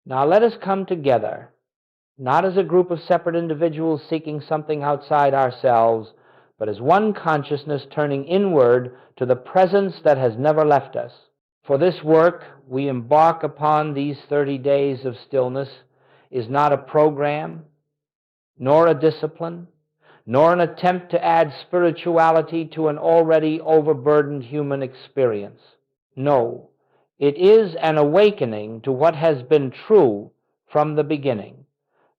Now let us come together, not as a group of separate individuals seeking something outside ourselves, but as one consciousness turning inward to the presence that has never left us. For this work we embark upon these 30 days of stillness is not a program, nor a discipline, nor an attempt to add spirituality to an already overburdened human experience. No, it is an awakening to what has been true from the beginning,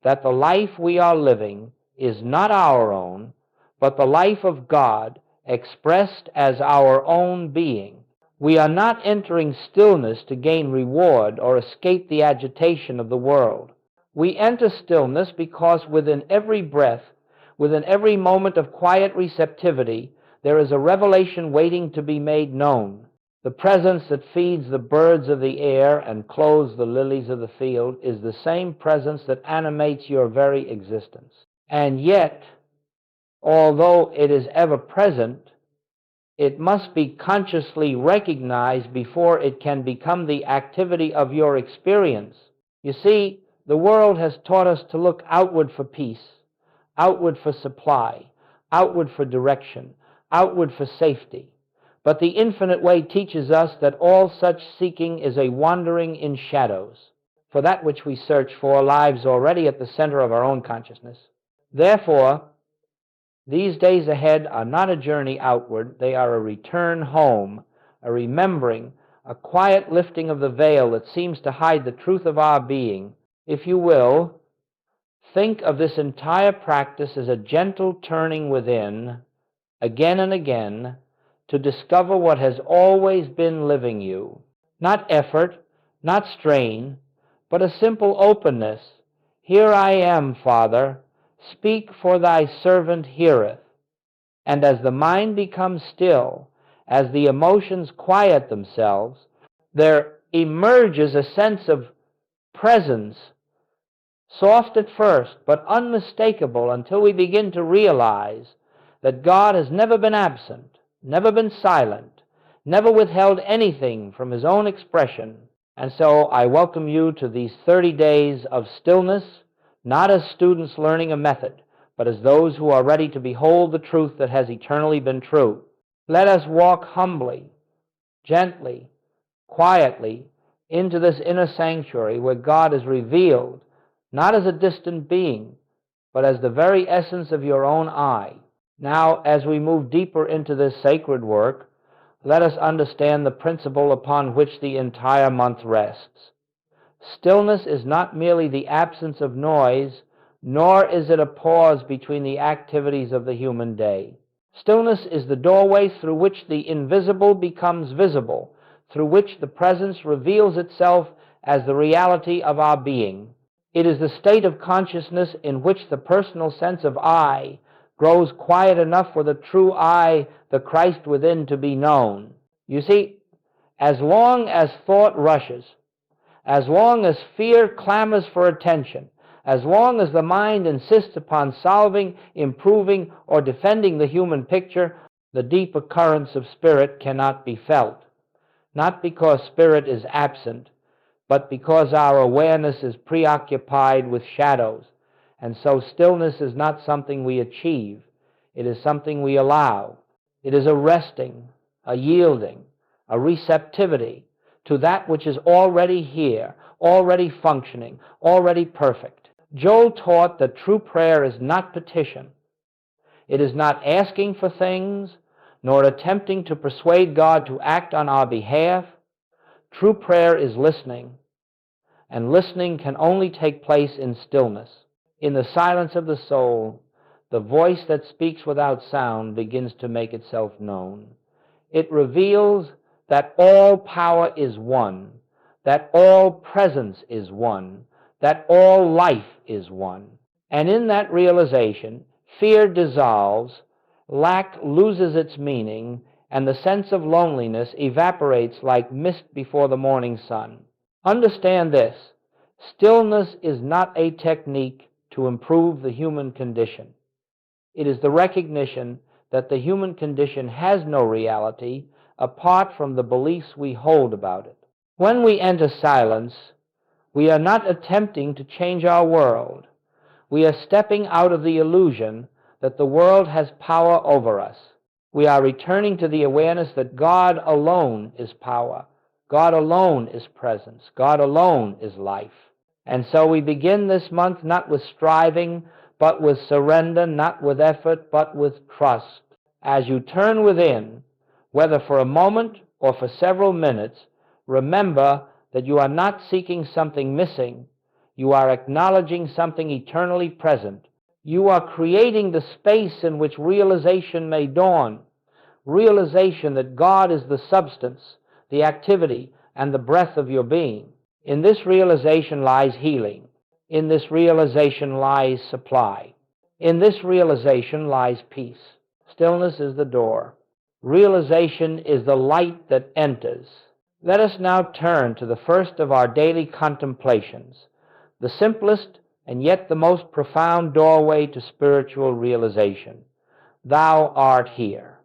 that the life we are living is not our own, but the life of God expressed as our own being. We are not entering stillness to gain reward or escape the agitation of the world. We enter stillness because within every breath, within every moment of quiet receptivity, there is a revelation waiting to be made known. The presence that feeds the birds of the air and clothes the lilies of the field is the same presence that animates your very existence. And yet, although it is ever present, it must be consciously recognized before it can become the activity of your experience. You see, the world has taught us to look outward for peace, outward for supply, outward for direction, outward for safety. But the infinite way teaches us that all such seeking is a wandering in shadows. For that which we search for lies already at the center of our own consciousness. Therefore, these days ahead are not a journey outward, they are a return home, a remembering, a quiet lifting of the veil that seems to hide the truth of our being. If you will, think of this entire practice as a gentle turning within, again and again, to discover what has always been living you. Not effort, not strain, but a simple openness. Here I am, Father. Speak, for thy servant heareth. And as the mind becomes still, as the emotions quiet themselves, there emerges a sense of presence, soft at first, but unmistakable until we begin to realize that God has never been absent, never been silent, never withheld anything from his own expression. And so I welcome you to these 30 days of stillness, not as students learning a method, but as those who are ready to behold the truth that has eternally been true. Let us walk humbly, gently, quietly into this inner sanctuary where God is revealed, not as a distant being, but as the very essence of your own I. Now, as we move deeper into this sacred work, let us understand the principle upon which the entire month rests. Stillness is not merely the absence of noise, nor is it a pause between the activities of the human day. Stillness is the doorway through which the invisible becomes visible, through which the presence reveals itself as the reality of our being. It is the state of consciousness in which the personal sense of I grows quiet enough for the true I, the Christ within, to be known. You see, as long as thought rushes, as long as fear clamors for attention, as long as the mind insists upon solving, improving, or defending the human picture, the deeper currents of spirit cannot be felt. Not because spirit is absent, but because our awareness is preoccupied with shadows. And so stillness is not something we achieve. It is something we allow. It is a resting, a yielding, a receptivity to that which is already here, already functioning, already perfect. Joel taught that true prayer is not petition. It is not asking for things, nor attempting to persuade God to act on our behalf. True prayer is listening, and listening can only take place in stillness. In the silence of the soul, the voice that speaks without sound begins to make itself known. It reveals that all power is one, that all presence is one, that all life is one. And in that realization, fear dissolves, lack loses its meaning, and the sense of loneliness evaporates like mist before the morning sun. Understand this: stillness is not a technique to improve the human condition. It is the recognition that the human condition has no reality apart from the beliefs we hold about it. When we enter silence, We are not attempting to change our world. We are stepping out of the illusion that the world has power over us. We are returning to the awareness that God alone is power. God alone is presence. God alone is life. And so we begin this month not with striving, but with surrender, not with effort, but with trust. As you turn within, whether for a moment or for several minutes, remember that you are not seeking something missing. You are acknowledging something eternally present. You are creating the space in which realization may dawn. Realization that God is the substance, the activity, and the breath of your being. In this realization lies healing. In this realization lies supply. In this realization lies peace. Stillness is the door. Realization is the light that enters. Let us now turn to the first of our daily contemplations, the simplest and yet the most profound doorway to spiritual realization. Thou art here.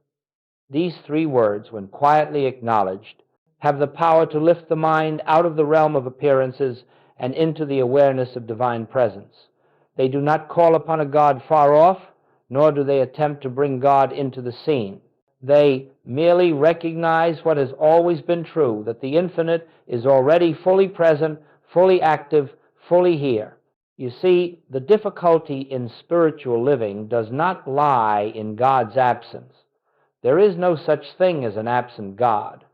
These three words, when quietly acknowledged, have the power to lift the mind out of the realm of appearances and into the awareness of divine presence. They do not call upon a God far off, nor do they attempt to bring God into the scene. They merely recognize what has always been true, that the infinite is already fully present, fully active, fully here. You see, the difficulty in spiritual living does not lie in God's absence. There is no such thing as an absent God.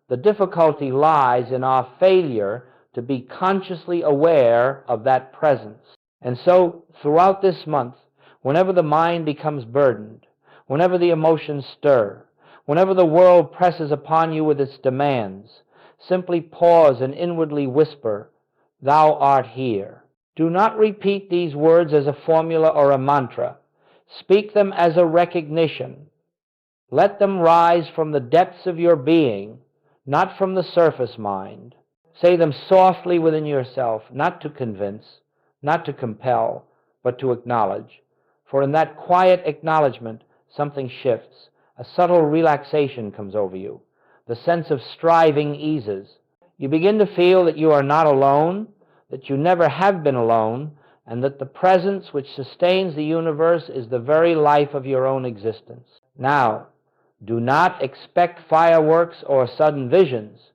The difficulty lies in our failure to be consciously aware of that presence. And so, throughout this month, whenever the mind becomes burdened, whenever the emotions stir, whenever the world presses upon you with its demands, simply pause and inwardly whisper, "Thou art here." Do not repeat these words as a formula or a mantra. Speak them as a recognition. Let them rise from the depths of your being, not from the surface mind. Say them softly within yourself, not to convince, not to compel, but to acknowledge. For in that quiet acknowledgement, something shifts. A subtle relaxation comes over you. The sense of striving eases. You begin to feel that you are not alone, that you never have been alone, and that the presence which sustains the universe is the very life of your own existence. Now, do not expect fireworks or sudden visions.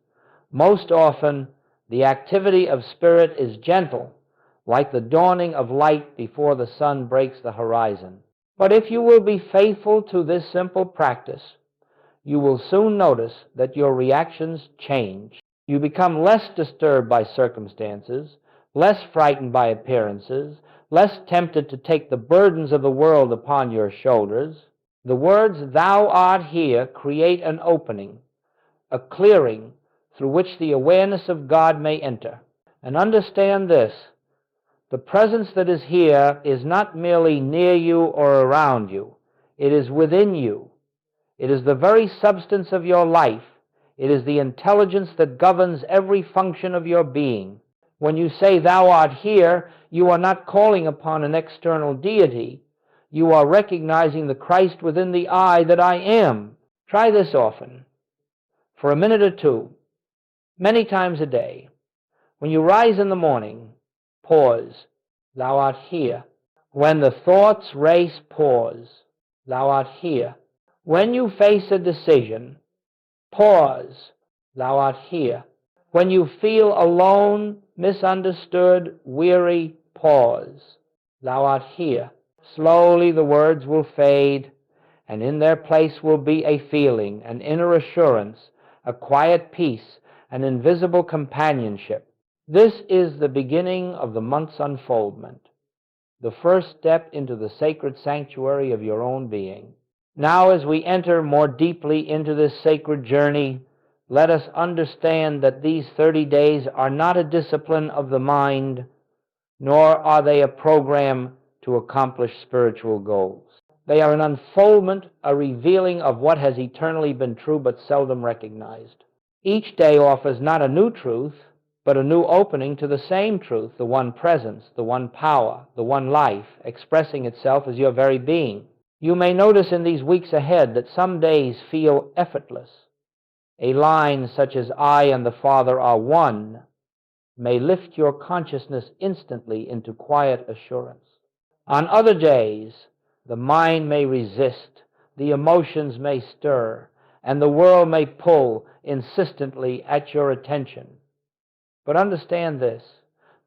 Most often, the activity of spirit is gentle, like the dawning of light before the sun breaks the horizon. But if you will be faithful to this simple practice, you will soon notice that your reactions change. You become less disturbed by circumstances, less frightened by appearances, less tempted to take the burdens of the world upon your shoulders. The words, "Thou art here," create an opening, a clearing through which the awareness of God may enter. And understand this, the presence that is here is not merely near you or around you. It is within you. It is the very substance of your life. It is the intelligence that governs every function of your being. When you say, "Thou art here," you are not calling upon an external deity. You are recognizing the Christ within the I that I am. Try this often, for a minute or two, many times a day. When you rise in the morning, pause. Thou art here. When the thoughts race, pause. Thou art here. When you face a decision, pause. Thou art here. When you feel alone, misunderstood, weary, pause. Thou art here. Slowly the words will fade, and in their place will be a feeling, an inner assurance, a quiet peace, an invisible companionship. This is the beginning of the month's unfoldment, the first step into the sacred sanctuary of your own being. Now, as we enter more deeply into this sacred journey, let us understand that these 30 days are not a discipline of the mind, nor are they a program to accomplish spiritual goals. They are an unfoldment, a revealing of what has eternally been true but seldom recognized. Each day offers not a new truth, but a new opening to the same truth, the one presence, the one power, the one life, expressing itself as your very being. You may notice in these weeks ahead that some days feel effortless. A line such as "I and the Father are one" may lift your consciousness instantly into quiet assurance. On other days, the mind may resist, the emotions may stir, and the world may pull insistently at your attention. But understand this,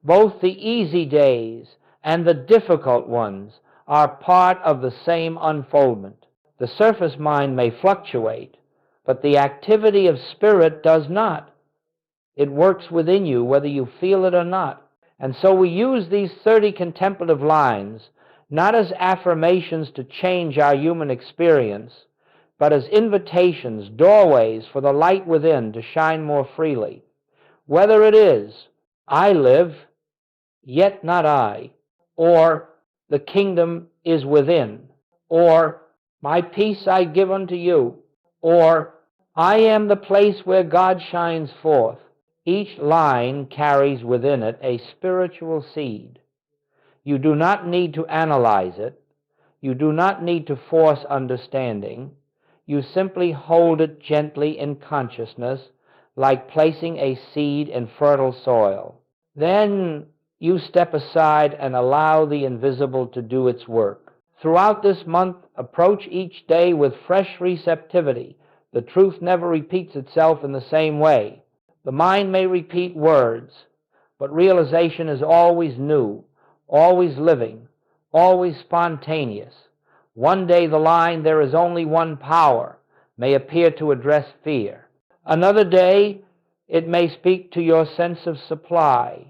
both the easy days and the difficult ones are part of the same unfoldment. The surface mind may fluctuate, but the activity of spirit does not. It works within you whether you feel it or not. And so we use these 30 contemplative lines not as affirmations to change our human experience, but as invitations, doorways for the light within to shine more freely. Whether it is, I live, yet not I, or the kingdom is within, or my peace I give unto you, or I am the place where God shines forth. Each line carries within it a spiritual seed. You do not need to analyze it. You do not need to force understanding. You simply hold it gently in consciousness, like placing a seed in fertile soil. Then you step aside and allow the invisible to do its work. Throughout this month, approach each day with fresh receptivity. The truth never repeats itself in the same way. The mind may repeat words, but realization is always new, always living, always spontaneous. One day the line, "There is only one power," may appear to address fear. Another day it may speak to your sense of supply.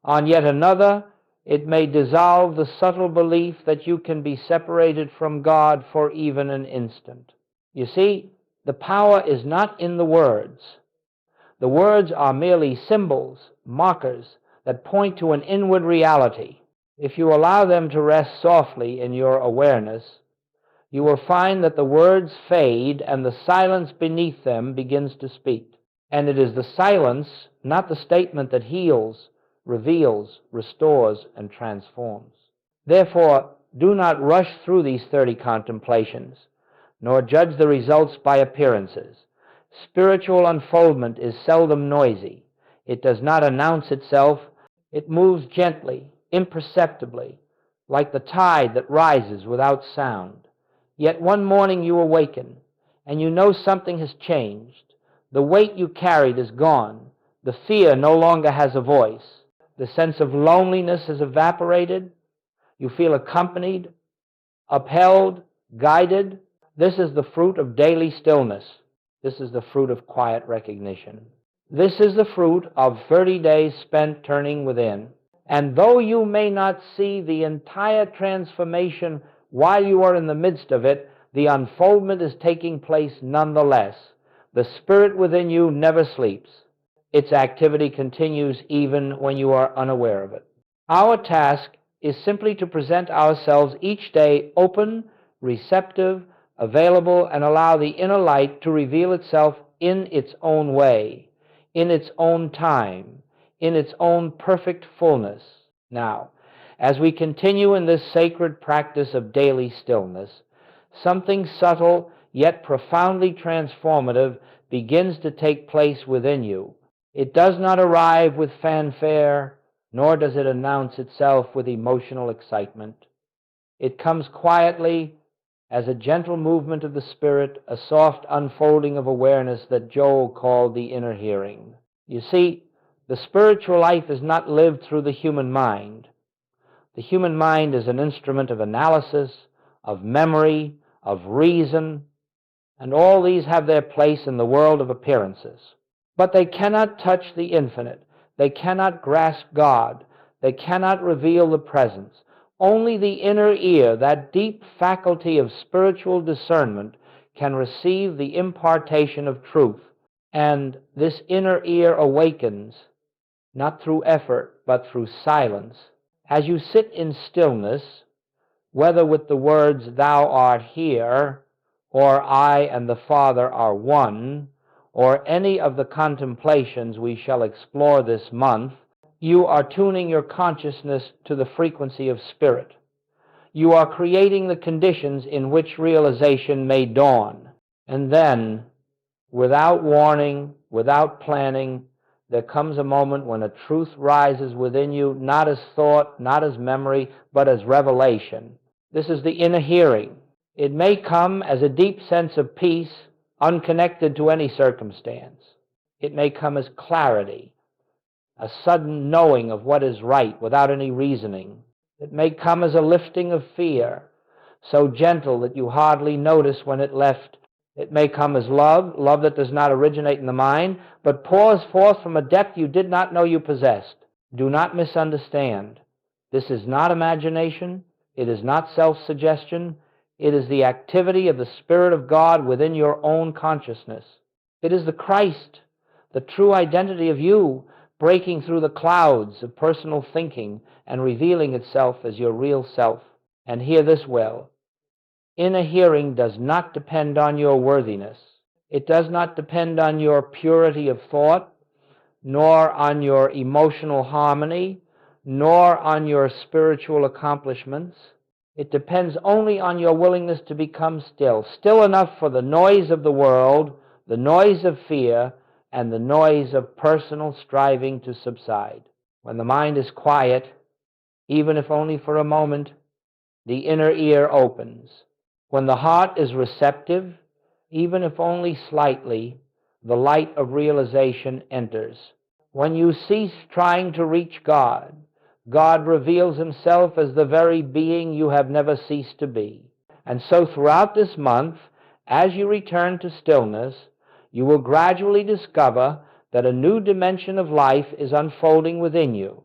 On yet another, it may dissolve the subtle belief that you can be separated from God for even an instant. You see, the power is not in the words. The words are merely symbols, markers, that point to an inward reality. If you allow them to rest softly in your awareness, you will find that the words fade and the silence beneath them begins to speak. And it is the silence, not the statement, that heals, reveals, restores, and transforms. Therefore, do not rush through these 30 contemplations, nor judge the results by appearances. Spiritual unfoldment is seldom noisy. It does not announce itself. It moves gently, imperceptibly, like the tide that rises without sound. Yet one morning you awaken, and you know something has changed. The weight you carried is gone. The fear no longer has a voice. The sense of loneliness has evaporated. You feel accompanied, upheld, guided. This is the fruit of daily stillness. This is the fruit of quiet recognition. This is the fruit of 30 days spent turning within. And though you may not see the entire transformation while you are in the midst of it, the unfoldment is taking place nonetheless. The spirit within you never sleeps. Its activity continues even when you are unaware of it. Our task is simply to present ourselves each day open, receptive, available, and allow the inner light to reveal itself in its own way, in its own time, in its own perfect fullness. Now, as we continue in this sacred practice of daily stillness, something subtle yet profoundly transformative begins to take place within you. It does not arrive with fanfare, nor does it announce itself with emotional excitement. It comes quietly, as a gentle movement of the spirit, a soft unfolding of awareness that Joel called the inner hearing. You see, the spiritual life is not lived through the human mind. The human mind is an instrument of analysis, of memory, of reason, and all these have their place in the world of appearances. But they cannot touch the infinite. They cannot grasp God. They cannot reveal the presence. Only the inner ear, that deep faculty of spiritual discernment, can receive the impartation of truth. And this inner ear awakens, not through effort, but through silence. As you sit in stillness, whether with the words, "Thou art here," or "I and the Father are one," or any of the contemplations we shall explore this month, you are tuning your consciousness to the frequency of spirit. You are creating the conditions in which realization may dawn. And then, without warning, without planning, there comes a moment when a truth rises within you, not as thought, not as memory, but as revelation. This is the inner hearing. It may come as a deep sense of peace, unconnected to any circumstance. It may come as clarity, a sudden knowing of what is right without any reasoning. It may come as a lifting of fear, so gentle that you hardly notice when it left. It may come as love, love that does not originate in the mind, but pours forth from a depth you did not know you possessed. Do not misunderstand. This is not imagination. It is not self-suggestion. It is the activity of the Spirit of God within your own consciousness. It is the Christ, the true identity of you, breaking through the clouds of personal thinking and revealing itself as your real self. And hear this well. Inner hearing does not depend on your worthiness. It does not depend on your purity of thought, nor on your emotional harmony, nor on your spiritual accomplishments. It depends only on your willingness to become still, still enough for the noise of the world, the noise of fear, and the noise of personal striving to subside. When the mind is quiet, even if only for a moment, the inner ear opens. When the heart is receptive, even if only slightly, the light of realization enters. When you cease trying to reach God, God reveals himself as the very being you have never ceased to be. And so throughout this month, as you return to stillness, you will gradually discover that a new dimension of life is unfolding within you.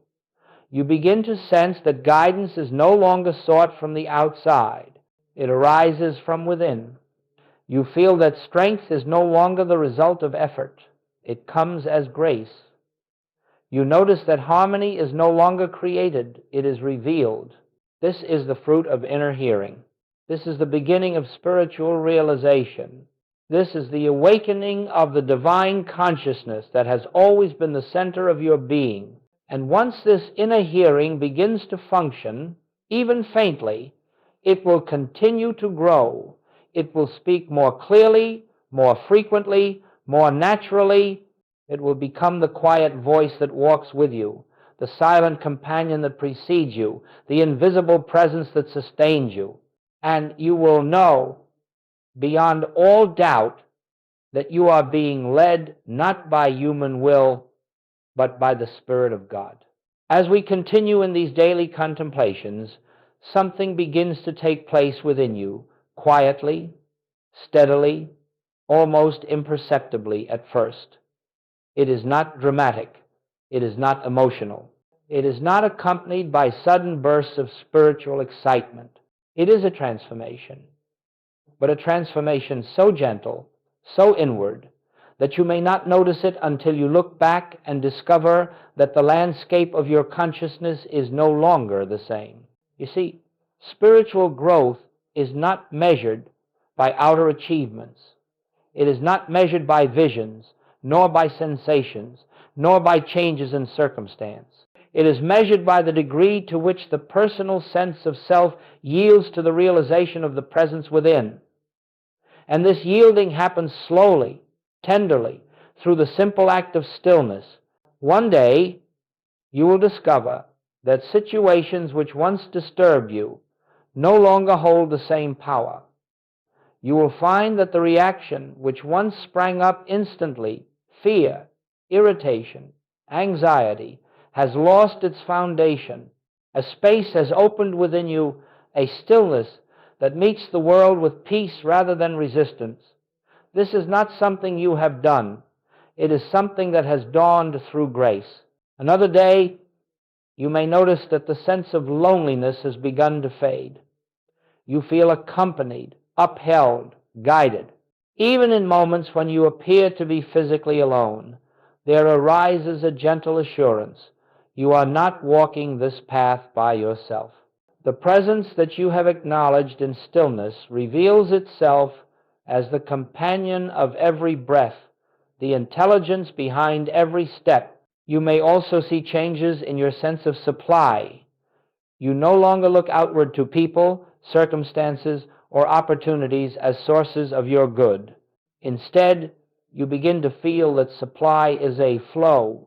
You begin to sense that guidance is no longer sought from the outside. It arises from within. You feel that strength is no longer the result of effort. It comes as grace. You notice that harmony is no longer created. It is revealed. This is the fruit of inner hearing. This is the beginning of spiritual realization. This is the awakening of the divine consciousness that has always been the center of your being. And once this inner hearing begins to function, even faintly, it will continue to grow. It will speak more clearly, more frequently, more naturally. It will become the quiet voice that walks with you, the silent companion that precedes you, the invisible presence that sustains you. And you will know beyond all doubt that you are being led not by human will, but by the Spirit of God. As we continue in these daily contemplations, something begins to take place within you, quietly, steadily, almost imperceptibly at first. It is not dramatic. It is not emotional. It is not accompanied by sudden bursts of spiritual excitement. It is a transformation, but a transformation so gentle, so inward, that you may not notice it until you look back and discover that the landscape of your consciousness is no longer the same. You see, spiritual growth is not measured by outer achievements. It is not measured by visions, nor by sensations, nor by changes in circumstance. It is measured by the degree to which the personal sense of self yields to the realization of the presence within. And this yielding happens slowly, tenderly, through the simple act of stillness. One day, you will discover that situations which once disturbed you no longer hold the same power. You will find that the reaction which once sprang up instantly, fear, irritation, anxiety, has lost its foundation. A space has opened within you, a stillness that meets the world with peace rather than resistance. This is not something you have done. It is something that has dawned through grace. Another day, you may notice that the sense of loneliness has begun to fade. You feel accompanied, upheld, guided. Even in moments when you appear to be physically alone, there arises a gentle assurance. You are not walking this path by yourself. The presence that you have acknowledged in stillness reveals itself as the companion of every breath, the intelligence behind every step. You may also see changes in your sense of supply. You no longer look outward to people, circumstances, or opportunities as sources of your good. Instead, you begin to feel that supply is a flow,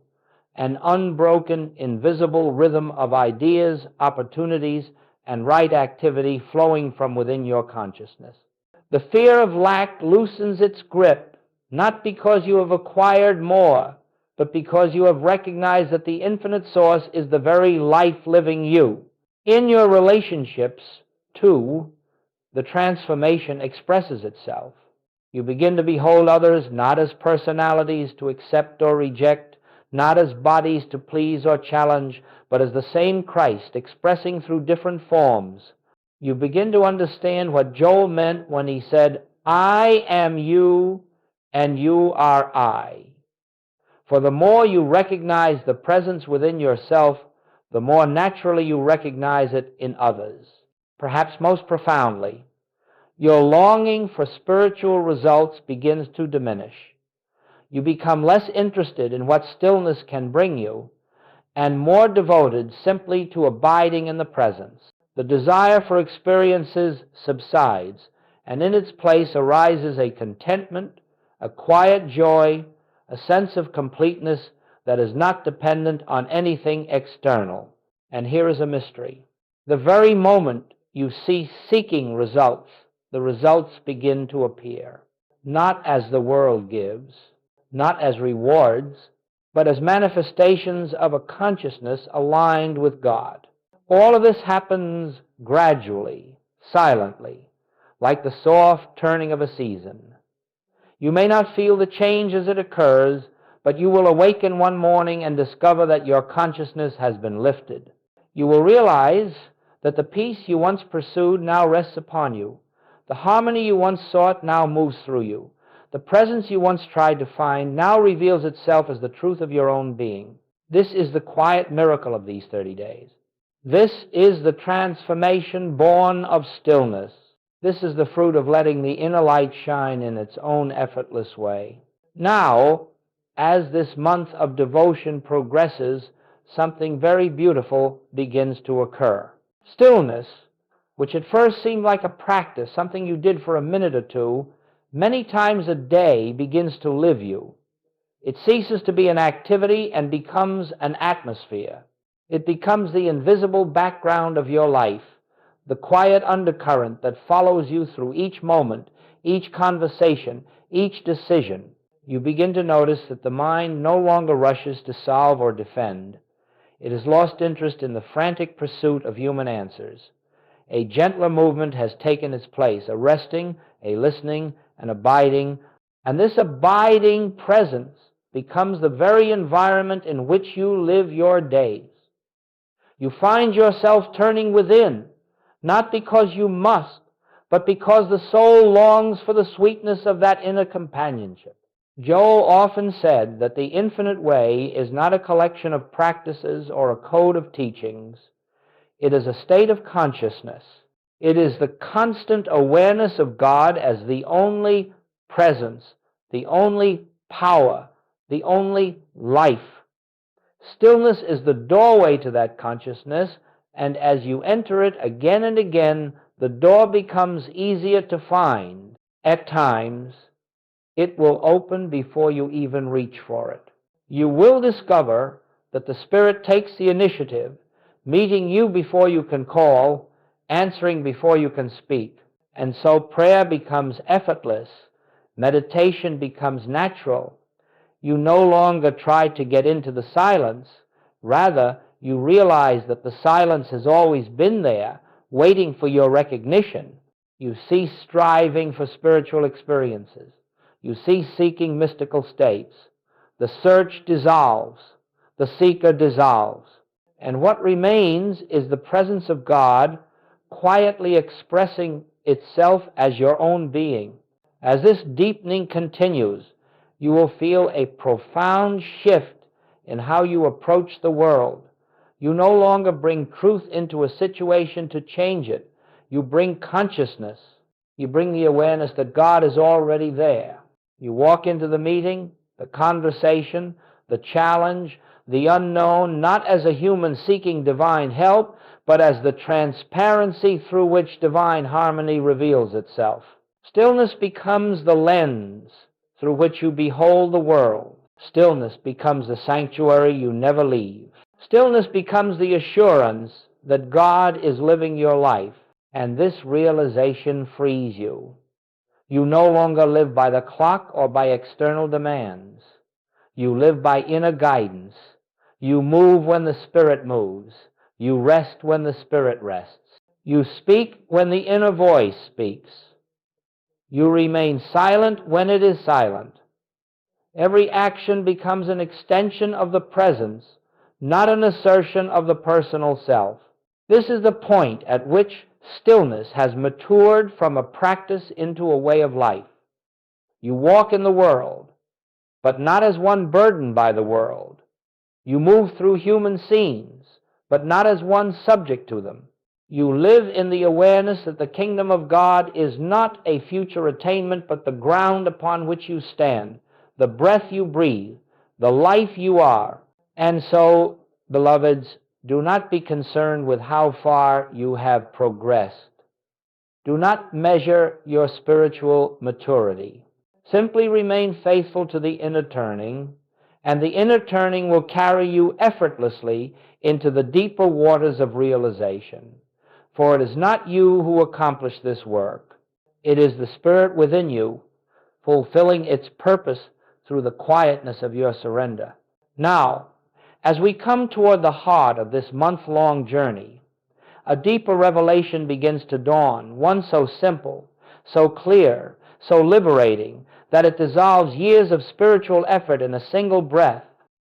an unbroken, invisible rhythm of ideas, opportunities, and right activity flowing from within your consciousness. The fear of lack loosens its grip, not because you have acquired more, but because you have recognized that the infinite source is the very life-living you. In your relationships, too, the transformation expresses itself. You begin to behold others not as personalities to accept or reject, not as bodies to please or challenge, but as the same Christ expressing through different forms. You begin to understand what Joel meant when he said, "I am you and you are I." For the more you recognize the presence within yourself, the more naturally you recognize it in others. Perhaps most profoundly, your longing for spiritual results begins to diminish. You become less interested in what stillness can bring you and more devoted simply to abiding in the presence. The desire for experiences subsides, and in its place arises a contentment, a quiet joy, a sense of completeness that is not dependent on anything external. And here is a mystery. The very moment you cease seeking results, the results begin to appear, not as the world gives, not as rewards, but as manifestations of a consciousness aligned with God. All of this happens gradually, silently, like the soft turning of a season. You may not feel the change as it occurs, but you will awaken one morning and discover that your consciousness has been lifted. You will realize that the peace you once pursued now rests upon you. The harmony you once sought now moves through you. The presence you once tried to find now reveals itself as the truth of your own being. This is the quiet miracle of these 30 days. This is the transformation born of stillness. This is the fruit of letting the inner light shine in its own effortless way. Now, as this month of devotion progresses, something very beautiful begins to occur. Stillness, which at first seemed like a practice, something you did for a minute or two, many times a day begins to live you. It ceases to be an activity and becomes an atmosphere. It becomes the invisible background of your life, the quiet undercurrent that follows you through each moment, each conversation, each decision. You begin to notice that the mind no longer rushes to solve or defend. It has lost interest in the frantic pursuit of human answers. A gentler movement has taken its place, a resting, a listening, an abiding, and this abiding presence becomes the very environment in which you live your days. You find yourself turning within, not because you must, but because the soul longs for the sweetness of that inner companionship. Joel often said that the infinite way is not a collection of practices or a code of teachings. It is a state of consciousness. It is the constant awareness of God as the only presence, the only power, the only life. Stillness is the doorway to that consciousness, and as you enter it again and again, the door becomes easier to find. At times, it will open before you even reach for it. You will discover that the Spirit takes the initiative, meeting you before you can call, answering before you can speak. And so prayer becomes effortless. Meditation becomes natural. You no longer try to get into the silence. Rather, you realize that the silence has always been there, waiting for your recognition. You cease striving for spiritual experiences. You cease seeking mystical states. The search dissolves. The seeker dissolves. And what remains is the presence of God quietly expressing itself as your own being. As this deepening continues, you will feel a profound shift in how you approach the world. You no longer bring truth into a situation to change it. You bring consciousness. You bring the awareness that God is already there. You walk into the meeting, the conversation, the challenge, the unknown, not as a human seeking divine help, but as the transparency through which divine harmony reveals itself. Stillness becomes the lens through which you behold the world. Stillness becomes the sanctuary you never leave. Stillness becomes the assurance that God is living your life, and this realization frees you. You no longer live by the clock or by external demands. You live by inner guidance. You move when the Spirit moves. You rest when the Spirit rests. You speak when the inner voice speaks. You remain silent when it is silent. Every action becomes an extension of the presence, not an assertion of the personal self. This is the point at which stillness has matured from a practice into a way of life. You walk in the world, but not as one burdened by the world. You move through human scenes, but not as one subject to them. You live in the awareness that the kingdom of God is not a future attainment, but the ground upon which you stand, the breath you breathe, the life you are. And so, beloveds, do not be concerned with how far you have progressed. Do not measure your spiritual maturity. Simply remain faithful to the inner turning, and the inner turning will carry you effortlessly into the deeper waters of realization. For it is not you who accomplish this work. It is the Spirit within you, fulfilling its purpose through the quietness of your surrender. Now, as we come toward the heart of this month-long journey, a deeper revelation begins to dawn, one so simple, so clear, so liberating, that it dissolves years of spiritual effort in a single breath.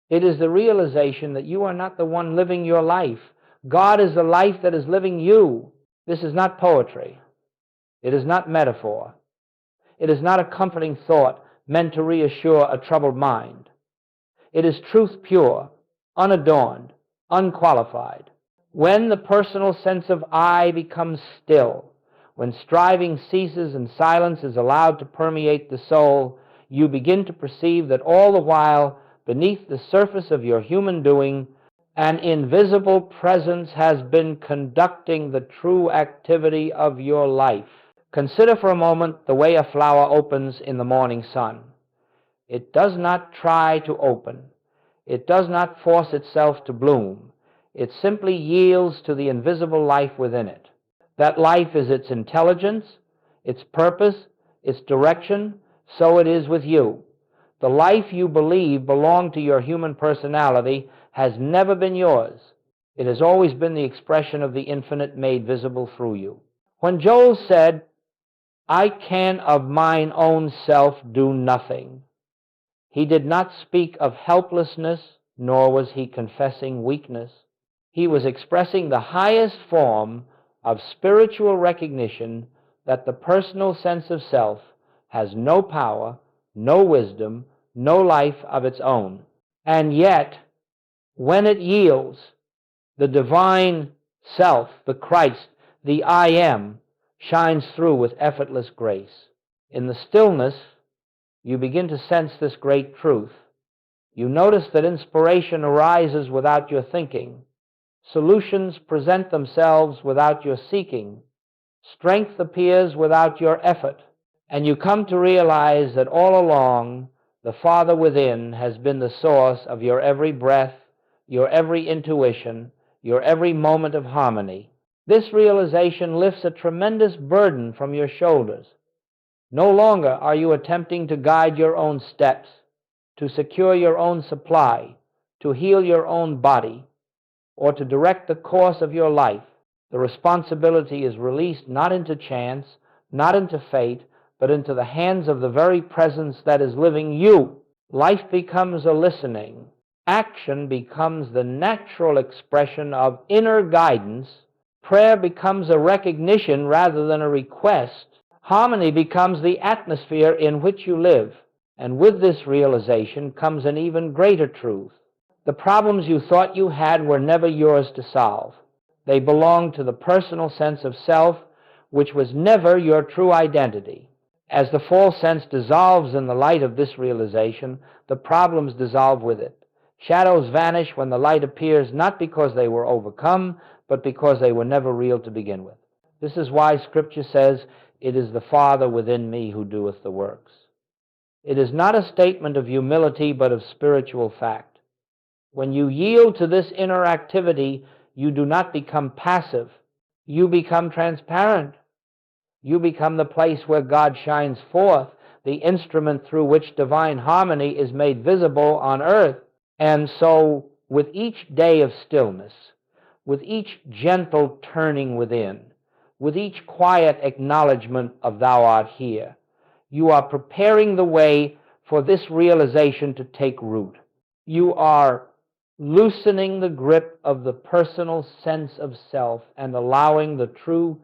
It is the realization that you are not the one living your life. God is the life that is living you. This is not poetry. It is not metaphor. It is not a comforting thought meant to reassure a troubled mind. It is truth pure, unadorned, unqualified. When the personal sense of I becomes still, when striving ceases and silence is allowed to permeate the soul, you begin to perceive that all the while, beneath the surface of your human doing, an invisible presence has been conducting the true activity of your life. Consider for a moment the way a flower opens in the morning sun. It does not try to open. It does not force itself to bloom. It simply yields to the invisible life within it. That life is its intelligence, its purpose, its direction. So it is with you. The life you believe belonged to your human personality has never been yours. It has always been the expression of the infinite made visible through you. When Joel said, "I can of mine own self do nothing," he did not speak of helplessness, nor was he confessing weakness. He was expressing the highest form of spiritual recognition that the personal sense of self has no power, no wisdom, no life of its own. And yet, when it yields, the divine self, the Christ, the I am, shines through with effortless grace. In the stillness, you begin to sense this great truth. You notice that inspiration arises without your thinking. Solutions present themselves without your seeking. Strength appears without your effort. And you come to realize that all along, the Father within has been the source of your every breath, your every intuition, your every moment of harmony. This realization lifts a tremendous burden from your shoulders. No longer are you attempting to guide your own steps, to secure your own supply, to heal your own body, or to direct the course of your life. The responsibility is released not into chance, not into fate, but into the hands of the very presence that is living you. Life becomes a listening. Action becomes the natural expression of inner guidance. Prayer becomes a recognition rather than a request. Harmony becomes the atmosphere in which you live. And with this realization comes an even greater truth. The problems you thought you had were never yours to solve. They belonged to the personal sense of self, which was never your true identity. As the false sense dissolves in the light of this realization, the problems dissolve with it. Shadows vanish when the light appears, not because they were overcome, but because they were never real to begin with. This is why Scripture says, "It is the Father within me who doeth the works." It is not a statement of humility, but of spiritual fact. When you yield to this inner activity, you do not become passive. You become transparent. You become the place where God shines forth, the instrument through which divine harmony is made visible on earth. And so, with each day of stillness, with each gentle turning within, with each quiet acknowledgement of Thou art here, you are preparing the way for this realization to take root. You are loosening the grip of the personal sense of self and allowing the true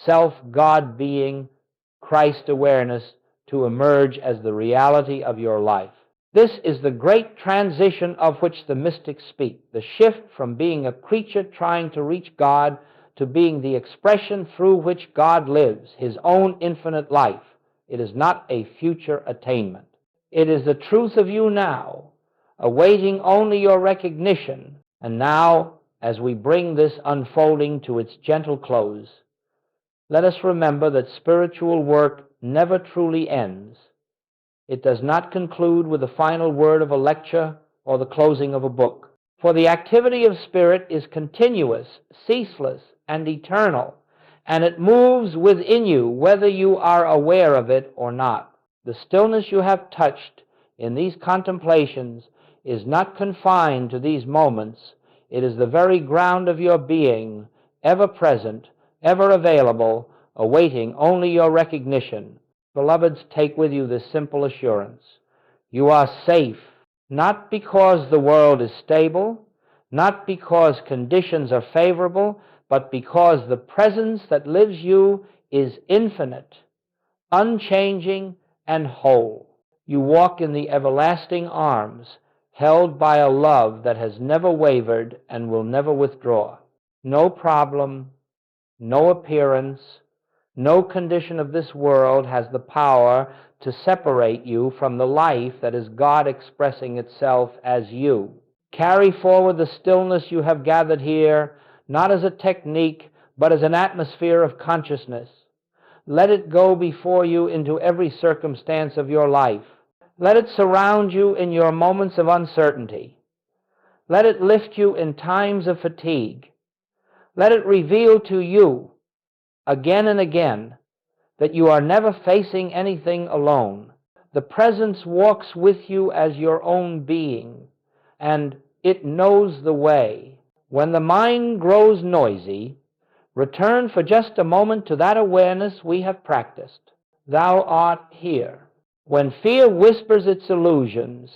self-God being, Christ awareness, to emerge as the reality of your life. This is the great transition of which the mystics speak, the shift from being a creature trying to reach God to being the expression through which God lives, His own infinite life. It is not a future attainment. It is the truth of you now, awaiting only your recognition. And now, as we bring this unfolding to its gentle close, let us remember that spiritual work never truly ends. It does not conclude with the final word of a lecture or the closing of a book. For the activity of spirit is continuous, ceaseless, and eternal, and it moves within you whether you are aware of it or not. The stillness you have touched in these contemplations is not confined to these moments. It is the very ground of your being, ever present, ever available, awaiting only your recognition. Beloveds, take with you this simple assurance. You are safe, not because the world is stable, not because conditions are favorable, but because the presence that lives you is infinite, unchanging, and whole. You walk in the everlasting arms, held by a love that has never wavered and will never withdraw. No problem, no appearance, no condition of this world has the power to separate you from the life that is God expressing itself as you. Carry forward the stillness you have gathered here, not as a technique, but as an atmosphere of consciousness. Let it go before you into every circumstance of your life. Let it surround you in your moments of uncertainty. Let it lift you in times of fatigue. Let it reveal to you again and again that you are never facing anything alone. The presence walks with you as your own being, and it knows the way. When the mind grows noisy, return for just a moment to that awareness we have practiced. Thou art here. When fear whispers its illusions,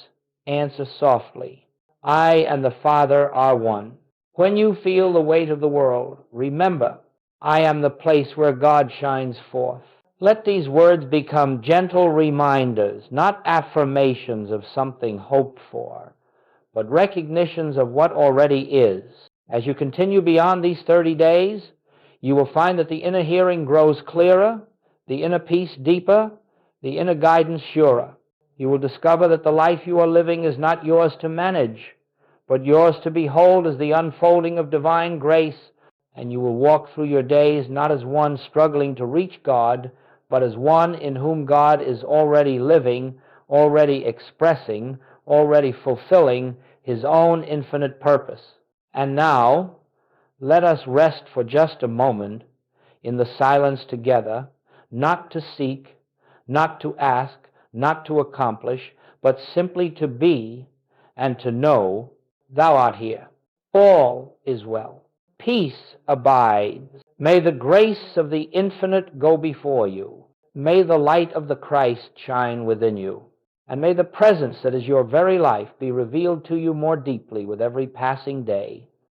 answer softly, I and the Father are one. When you feel the weight of the world, remember, I am the place where God shines forth. Let these words become gentle reminders, not affirmations of something hoped for, but recognitions of what already is. As you continue beyond these 30 days, you will find that the inner hearing grows clearer, the inner peace deeper, the inner guidance surer. You will discover that the life you are living is not yours to manage, but yours to behold as the unfolding of divine grace, and you will walk through your days not as one struggling to reach God, but as one in whom God is already living, already expressing, already fulfilling His own infinite purpose. And now, let us rest for just a moment in the silence together, not to seek, not to ask, not to accomplish, but simply to be and to know Thou art here. All is well. Peace abides. May the grace of the infinite go before you. May the light of the Christ shine within you. And may the presence that is your very life be revealed to you more deeply with every passing day.